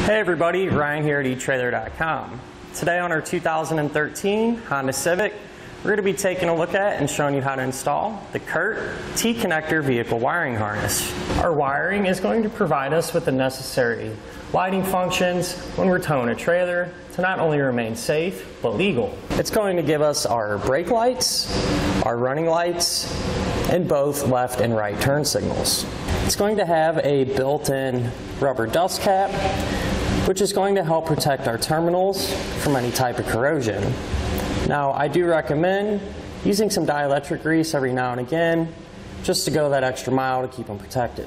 Hey everybody, Ryan here at etrailer.com. Today on our 2013 Honda Civic, we're going to be taking a look at and showing you how to install the Curt T-connector vehicle wiring harness. Our wiring is going to provide us with the necessary lighting functions when we're towing a trailer to not only remain safe, but legal. It's going to give us our brake lights, our running lights, and both left and right turn signals. It's going to have a built-in rubber dust cap, which is going to help protect our terminals from any type of corrosion. Now, I do recommend using some dielectric grease every now and again, just to go that extra mile to keep them protected.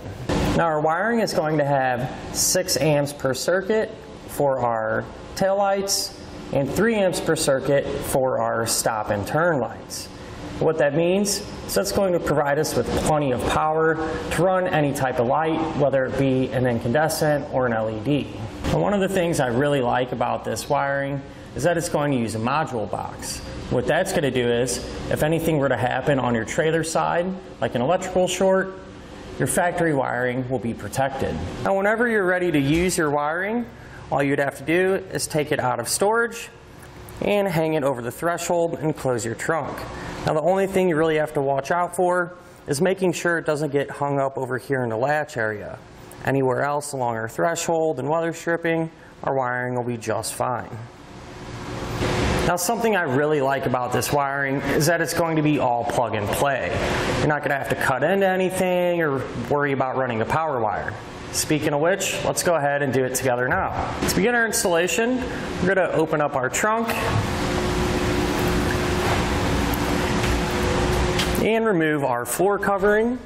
Now, our wiring is going to have 6 amps per circuit for our tail lights and 3 amps per circuit for our stop and turn lights. What that means is that's going to provide us with plenty of power to run any type of light, whether it be an incandescent or an LED. And one of the things I really like about this wiring is that it's going to use a module box. What that's going to do is, if anything were to happen on your trailer side, like an electrical short, your factory wiring will be protected. Now, whenever you're ready to use your wiring, all you'd have to do is take it out of storage and hang it over the threshold and close your trunk. Now, the only thing you really have to watch out for is making sure it doesn't get hung up over here in the latch area. Anywhere else along our threshold and weather stripping, our wiring will be just fine. Now, something I really like about this wiring is that it's going to be all plug and play. You're not going to have to cut into anything or worry about running a power wire. Speaking of which, let's go ahead and do it together now. To begin our installation, we're going to open up our trunk and remove our floor covering.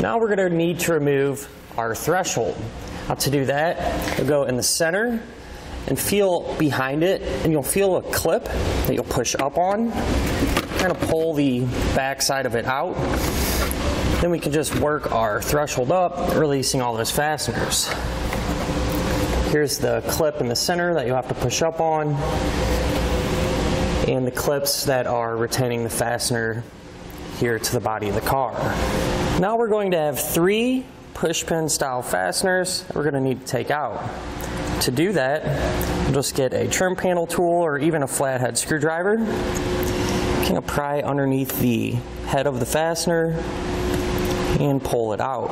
Now we're going to need to remove our threshold. Now, to do that, you'll go in the center and feel behind it, and you'll feel a clip that you'll push up on. Kind of pull the back side of it out. Then we can just work our threshold up, releasing all those fasteners. Here's the clip in the center that you'll have to push up on, and the clips that are retaining the fastener here to the body of the car. Now we're going to have 3 pushpin style fasteners that we're going to need to take out. To do that, we'll just get a trim panel tool or even a flathead screwdriver. Kind of pry underneath the head of the fastener and pull it out.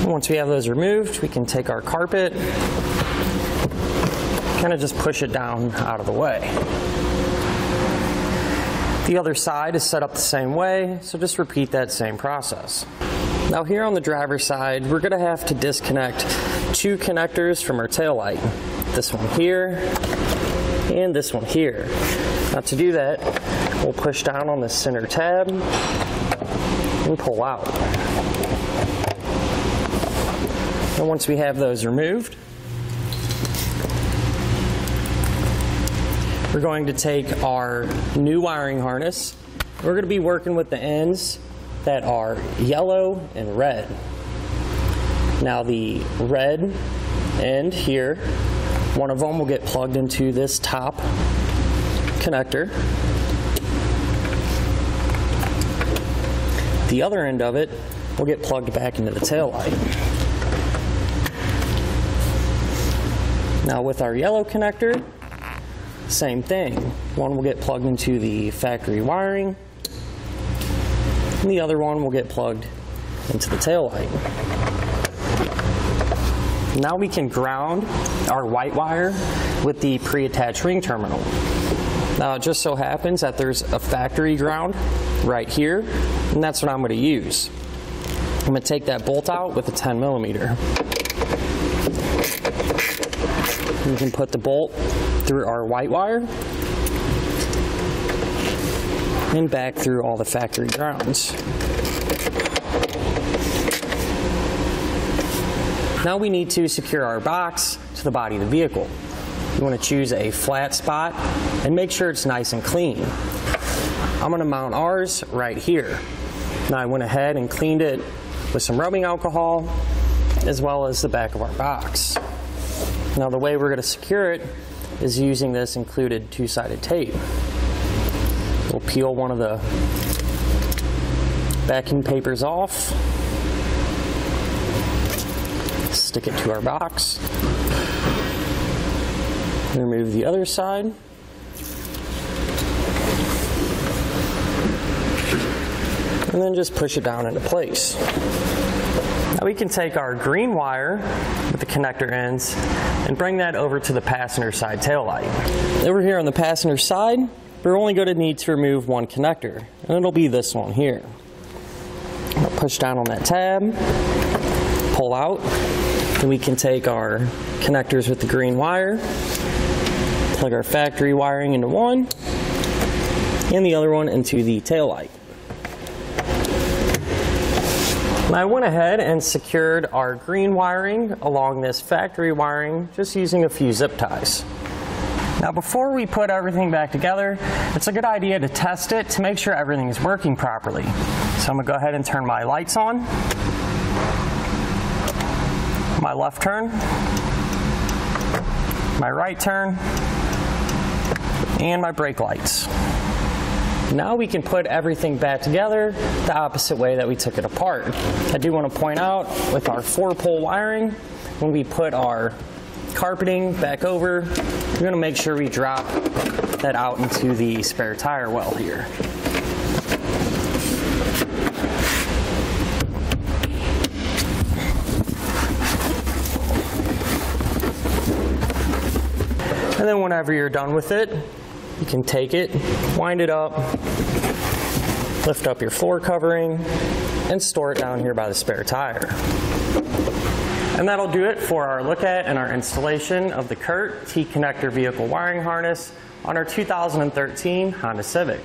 Once we have those removed, we can take our carpet, kind of just push it down out of the way. The other side is set up the same way, so just repeat that same process. Now, here on the driver's side, we're going to have to disconnect 2 connectors from our tail light. This one here and this one here. Now, to do that, we'll push down on the center tab and pull out. And once we have those removed, we're going to take our new wiring harness. We're going to be working with the ends that are yellow and red. Now, the red end here, one of them will get plugged into this top connector. The other end of it will get plugged back into the tail light. Now, with our yellow connector, same thing. One will get plugged into the factory wiring, and the other one will get plugged into the tail light. Now we can ground our white wire with the pre-attached ring terminal. Now, it just so happens that there's a factory ground right here, and that's what I'm going to use. I'm going to take that bolt out with a 10mm. We can put the bolt through our white wire and back through all the factory grounds. Now we need to secure our box to the body of the vehicle. You want to choose a flat spot and make sure it's nice and clean. I'm going to mount ours right here. Now, I went ahead and cleaned it with some rubbing alcohol as well as the back of our box. Now the way we're going to secure it is using this included two-sided tape. We'll peel one of the backing papers off, stick it to our box, remove the other side, and then just push it down into place. Now we can take our green wire with the connector ends and bring that over to the passenger side tail light. Over here on the passenger side, we're only going to need to remove one connector, and it'll be this one here. I'll push down on that tab, pull out, then we can take our connectors with the green wire, plug our factory wiring into one, and the other one into the tail light. I went ahead and secured our green wiring along this factory wiring just using a few zip ties. Now before we put everything back together, it's a good idea to test it to make sure everything is working properly. So I'm going to go ahead and turn my lights on, my left turn, my right turn, and my brake lights. Now we can put everything back together the opposite way that we took it apart. I do want to point out with our 4-pole wiring, when we put our carpeting back over, we're going to make sure we drop that out into the spare tire well here. And then whenever you're done with it, you can take it, wind it up, lift up your floor covering, and store it down here by the spare tire. And that'll do it for our look at and our installation of the Curt T-connector vehicle wiring harness on our 2013 Honda Civic.